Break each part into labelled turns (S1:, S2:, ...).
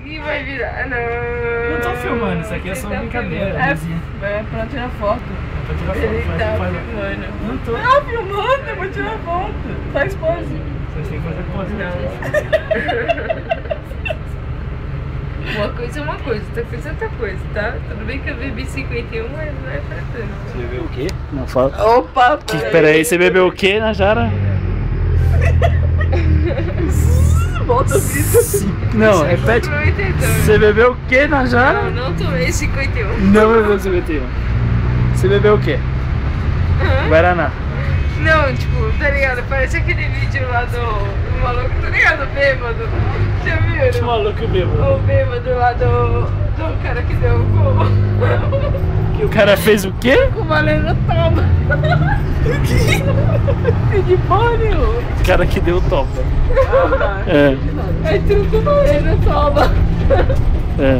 S1: Ih, vai virar, não.
S2: Não tô filmando, isso aqui é só brincadeira.
S1: É pra tirar foto.
S2: É pra tirar foto.
S1: Ele tá
S2: faz...
S1: filmando.
S2: Não tô.
S1: Tá filmando, eu vou tirar foto. Faz pose.
S2: Você tem que fazer pose.
S1: Não. Uma coisa é uma coisa, outra coisa é outra coisa, tá? Tudo bem que eu bebi 51, mas não é pra tanto.
S2: Você bebeu o quê? Não fala.
S1: Opa,
S2: Peraí, você bebeu o quê, Najara?
S1: Volta o vídeo.
S2: Não, repete. Você bebeu o quê, Najara?
S1: Não tomei 51.
S2: Não bebeu 51. Você bebeu o quê? Guaraná.
S1: Não, tipo, tá ligado? Parece aquele vídeo lá do maluco, tá ligado? Bêbado. Já viram?
S2: Que maluco bêbado.
S1: O bêbado lá do cara que deu o gol.
S2: Que o cara fez o quê?
S1: O valendo toma. Que de pônio.
S2: O cara que deu o toba. É.
S1: É tudo valendo toma.
S2: É.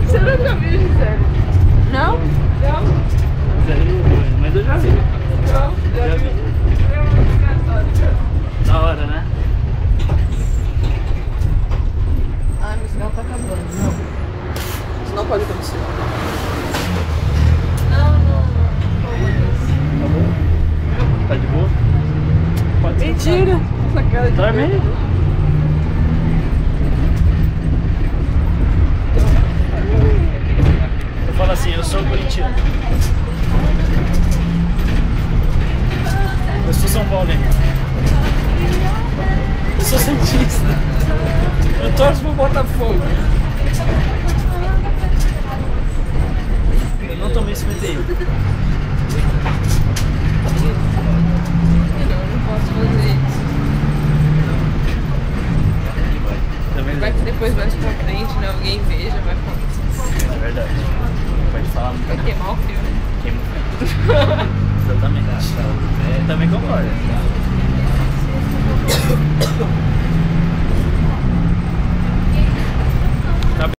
S1: Você nunca viu, Gisele? Não? Não?
S2: Mas eu já vi.
S1: Não? Já vi. É muito engraçado, cara.
S2: Da hora, né?
S1: Ai, meu sinal tá acabando. Não. Isso não pode acontecer. Não.
S2: Tá bom? Tá de boa? Pode ser.
S1: Mentira! Essa cara de
S2: Também? Eu falo assim, eu sou corintiano. Eu sou São Paulo, hein? Eu sou cientista. Eu torço pro Botafogo. Eu não tomei 51.
S1: Não posso fazer isso.
S2: Também
S1: Vai que depois mais pra frente, né? Alguém veja, vai falar.
S2: é verdade. Pode falar muito.
S1: Vai queimar o filme.
S2: Queima o filme. Exatamente. Eu também concordo.